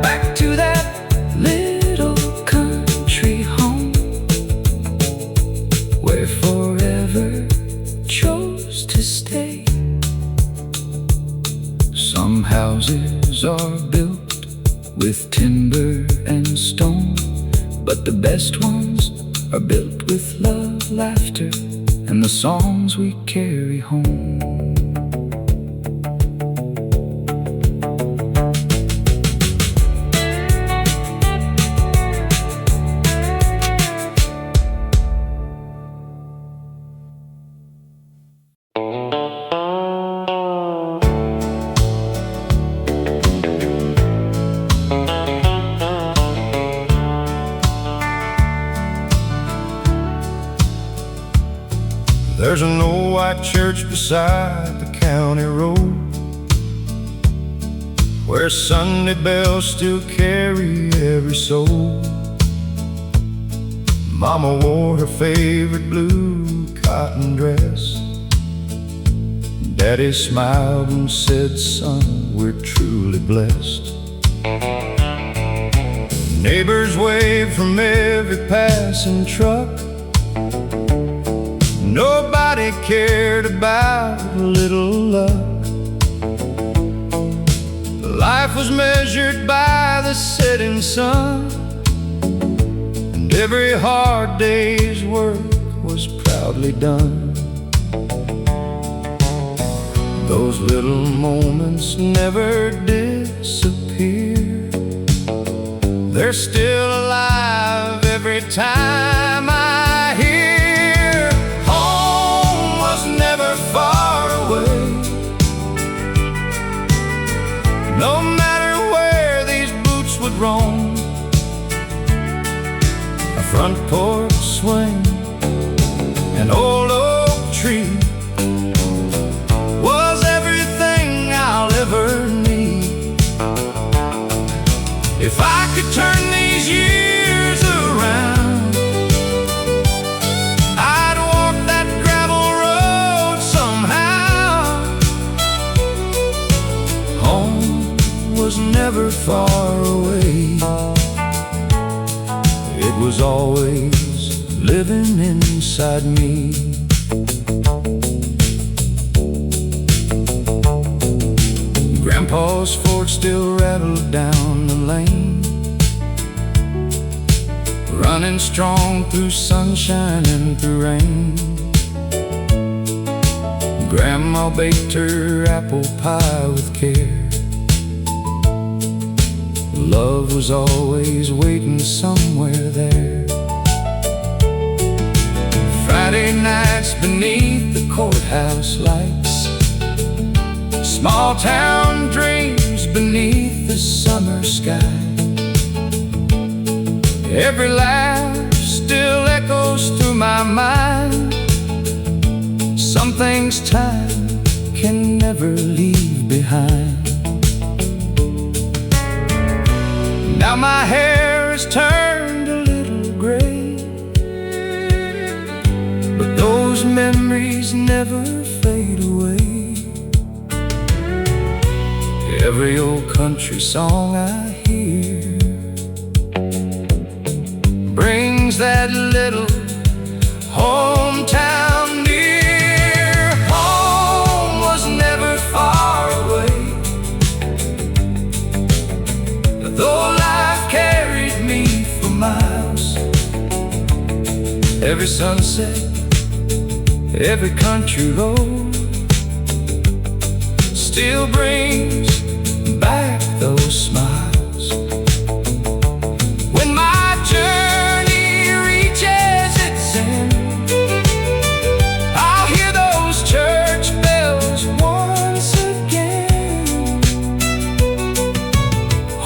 back to that little country home, where forever chose to stay. Some houses are built with timber and stone, but the best ones are built with love, laughter, and the songs we carry home. There's an old white church beside the county road. where Sunday bells still carry every soul. Mama wore her favorite blue cotton dress. Daddy smiled and said, "Son, we're truly blessed." Neighbors waved from every passing truck. Nobody cared about little luck. Life was measured by the setting sun, and every hard day's work was proudly done. Those little moments never disappear. They're still alive every time I hear home was never far away. No matter where these boots would roam, a front porch swing, an old oak tree was everything I'll ever need. If I could turn these years around, I'd walk that gravel road somehow. Home was never far away. It was always living inside me. Grandpa's Ford still rattled down the lane, running strong through sunshine and through rain. Grandma baked her apple pie with care. Love was always waiting somewhere there. Friday nights beneath the courthouse lights, small town dreams beneath the summer sky. Every laugh still echoes through my mind. Some things time can never leave behind. Now my hair has turned a little gray, but those memories never fade away. Every old country song I hear brings that little hometown near. Home was never far away, though life carried me for miles. Every sunset, every country road still brings back those smiles. When my journey reaches its end, I'll hear those church bells once again.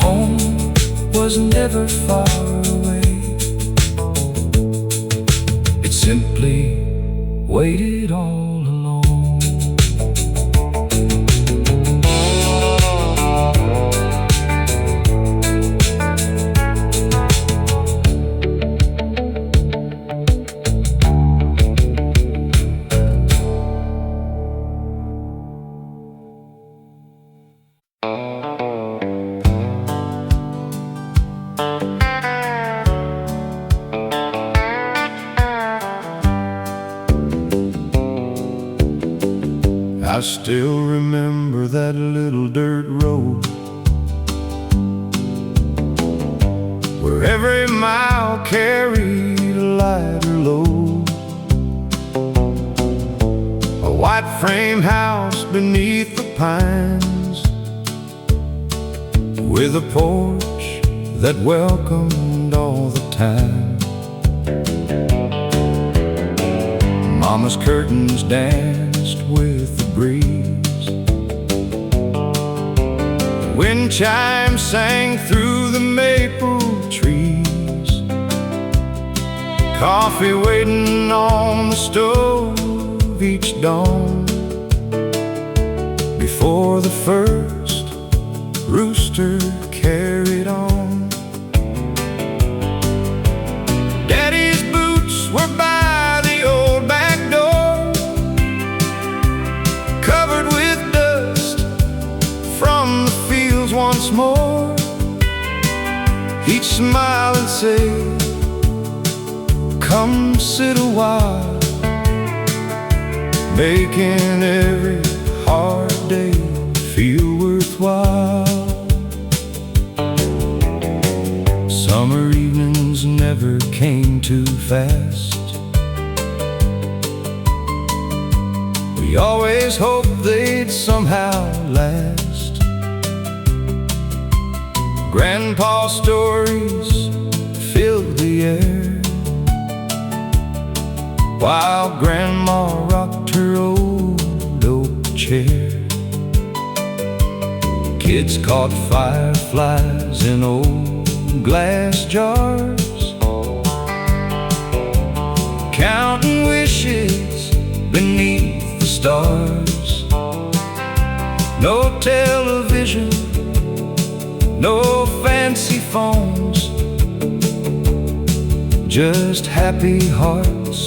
Home was never far away. It simply waited all along. I still remember that little dirt road where every mile carried a lighter load. A white frame house beneath the pines, with a porch that welcomed all the time. Mama's curtains danced with the breeze, wind chimes sang through the maple trees. Coffee waiting on the stove each dawn, before the first rooster carried on. Daddy's boots were by the old back door, covered with dust from the fields once more. He'd smile and say, "Come sit a while," making every hard day feel worthwhile. Summer evenings never came too fast. We always hoped they'd somehow last. Grandpa's stories filled the air, while Grandma rocked her old oak chair. Kids caught fireflies in old glass jars, counting wishes beneath the stars. No television, no fancy phones, just happy hearts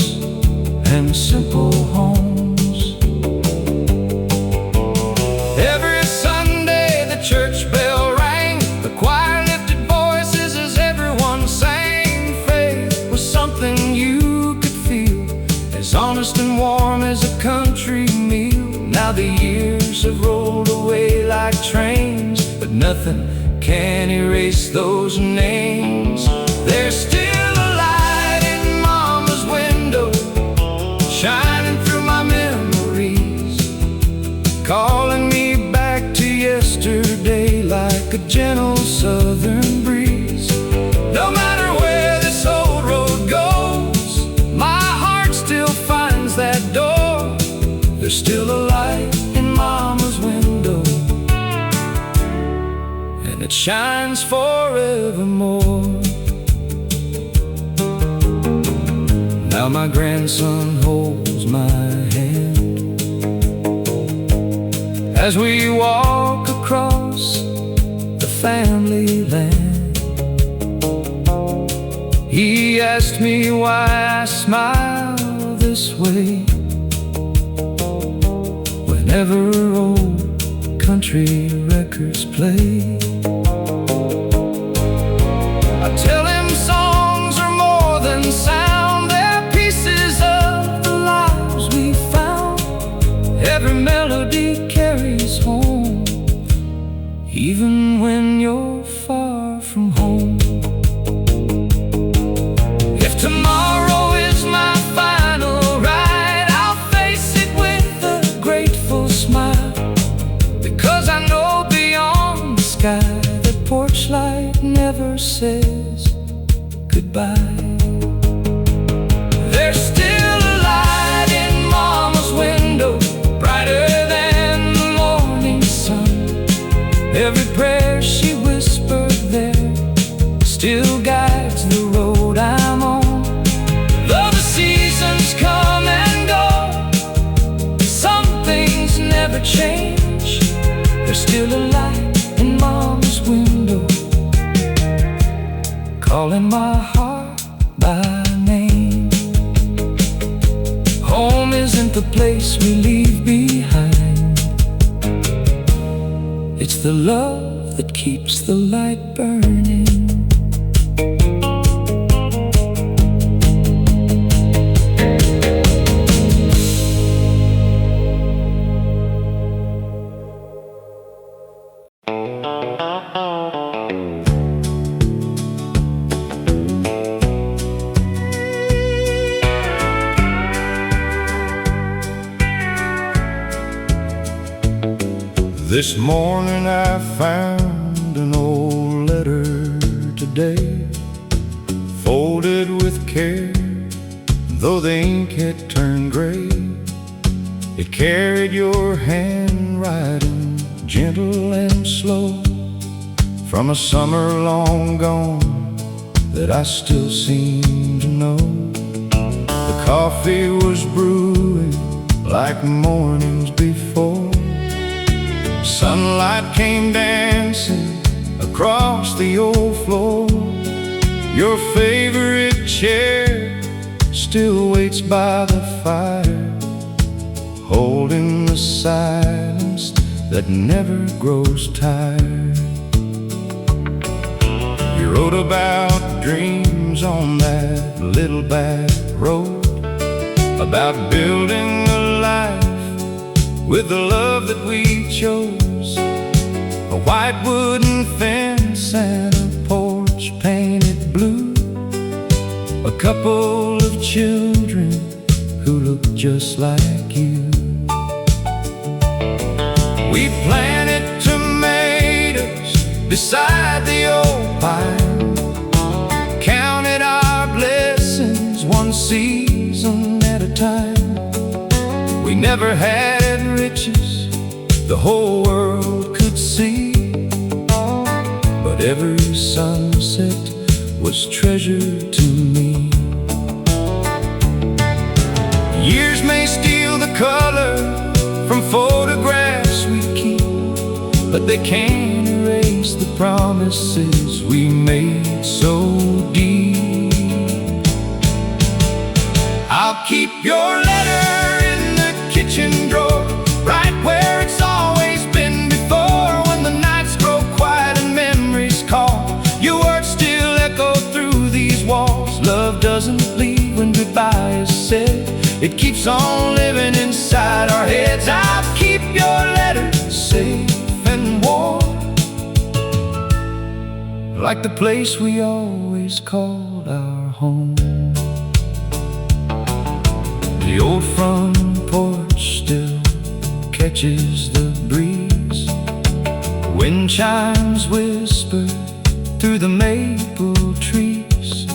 and simple homes. Every Sunday the church bell rang, the choir lifted voices as everyone sang. Faith was something you could feel, as honest and warm as a country meal. Now the years have rolled away like trains, but nothing can erase those names. There's still a light in Mama's window, shining through my memories, calling me back to yesterday like a gentle southern breeze. No matter where this old road goes, my heart still finds that door. There's still a light in Mama's window, and it shines forevermore. Now my grandson holds my hand as we walk across the family land. He asked me why I smile this way whenever old country records play. I tell him songs are more than sound, they're pieces of the lives we found. Every melody carries home, even when you're far from home. If tomorrow is my final ride, I'll face it with a grateful smile, because I know beyond the sky that porch light never says goodbye. There's still a light in Mama's window, brighter than the morning sun. Every prayer she whispered there still guides the road I'm on. Though the seasons come and go, some things never change. There's still a light in Mama's window, calling my heart by name. Home isn't the place we leave behind, it's the love that keeps the light burning. This morning I found an old letter today, folded with care, though the ink had turned gray. It carried your handwriting, gentle and slow, from a summer long gone that I still seem to know. The coffee was brewing like mornings before. Sunlight came dancing across the old floor. Your favorite chair still waits by the fire, holding the silence that never grows tired. You wrote about dreams on that little back road, about building a life with the love that we chose. A white wooden fence and a porch painted blue, a couple of children who look just like you. We planted tomatoes beside the old pine, counted our blessings one season at a time. We never had riches the whole world could see, but every sunset was treasure to me. Years may steal the color from photographs we keep, but they can't erase the promises we made so deep. I'll keep your letter in the kitchen drawer, right where it's always been before. When the nights grow quiet and memories call, your words still echo through these walls. Love doesn't leave when goodbye is said, it keeps on living inside our heads. I'll keep your letter safe and warm, like the place we always called our home. The old front porch still catches the breeze, wind chimes whisper through the maple trees.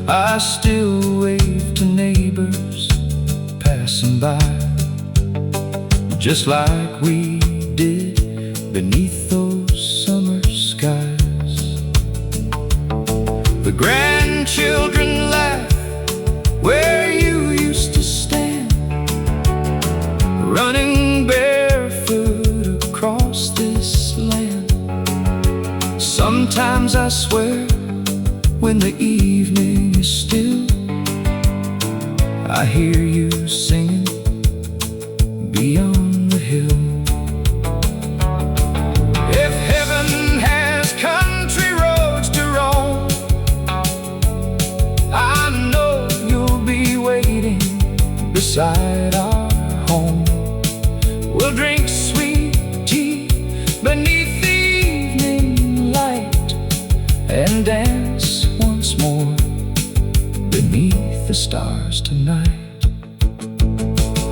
I still wave to neighbors passing by, just like we did beneath those summer skies. The grandchildren laugh where you used to stand, running barefoot across this land. Sometimes I swear, when the evening is still, I hear you singing beyond the hill. If heaven has country roads to roam, I know you'll be waiting beside our home. We'll drink sweet tea beneath the evening light and dance once more beneath the stars tonight.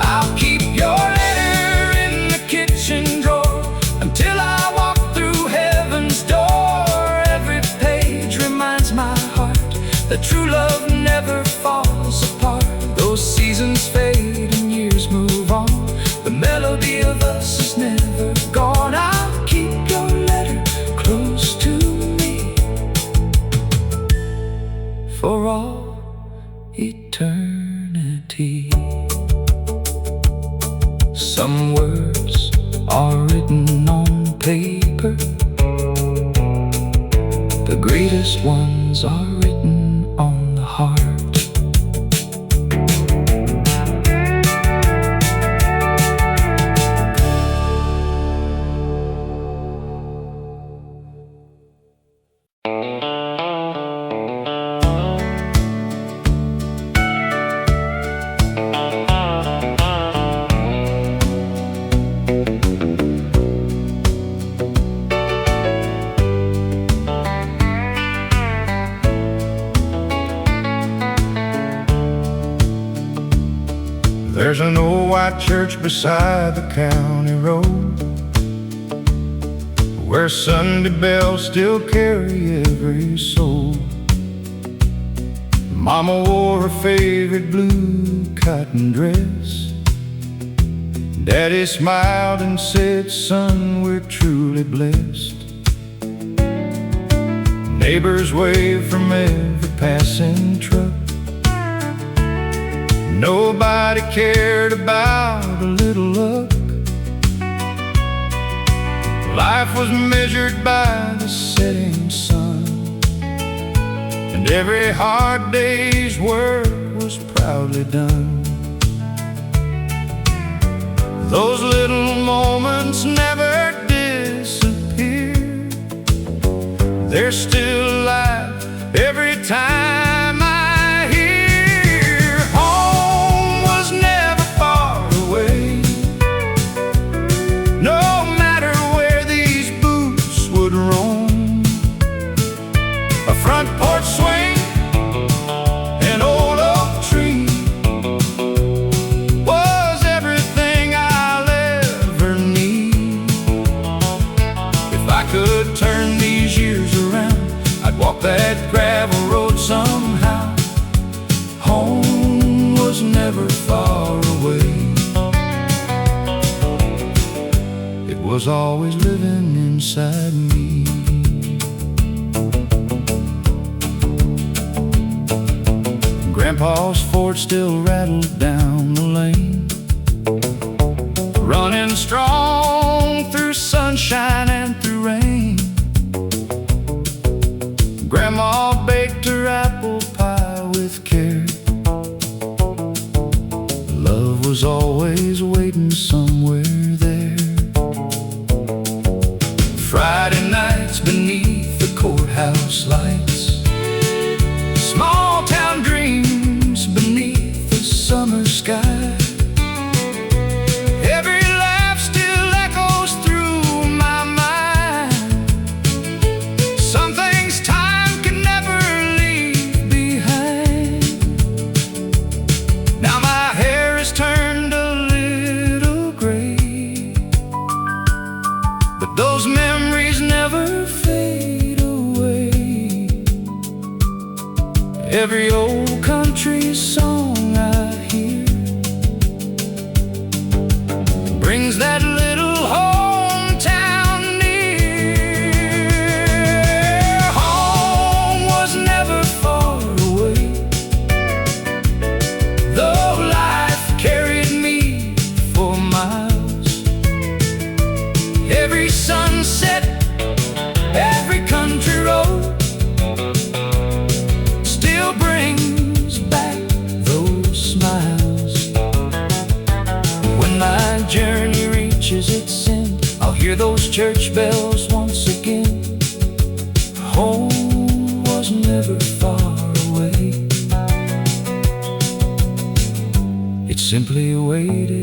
I'll keep your letter in the kitchen drawer until I walk through heaven's door. Every page reminds my heart that true love never falls apart. Those seasons fade and years move on, the melody of us is never gone. I'll keep your letter close to me for all eternity. Some words are written on paper, the greatest ones are written on the heart. There's an old white church beside the county road, where Sunday bells still carry every soul. Mama wore her favorite blue cotton dress. Daddy smiled and said, "Son, we're truly blessed." Neighbors waved from every passing truck. Nobody cared about a little luck. Life was measured by the setting sun, and every hard day's work was proudly done. Those little moments never disappear. They're still alive every time I hear. Home was never far away, no matter where these boots would roam. A front porch swing, an old oak tree, was everything I'll ever need. If I could turn these years around, I'd walk that gravel road somehow. Home was never far away. It was always living inside me. Grandpa's Ford still rattled down the lane, running strong through sunshine and through rain. Grandma baked her apple pie with care. Love was always waiting somewhere there. Friday nights beneath the courthouse lights, small town dreams beneath the summer sky. Every laugh still echoes through my mind. Some things time can never leave behind. Now my hair is turned a little gray, but those memories never fade away. Every old country song I hear brings that little hometown near. Home was never far away, though life carried me for miles. Every sunset, every country road still brings back those smiles. When my journey reaches its end, I'll hear those church bells once again. Home was never far away. It simply waited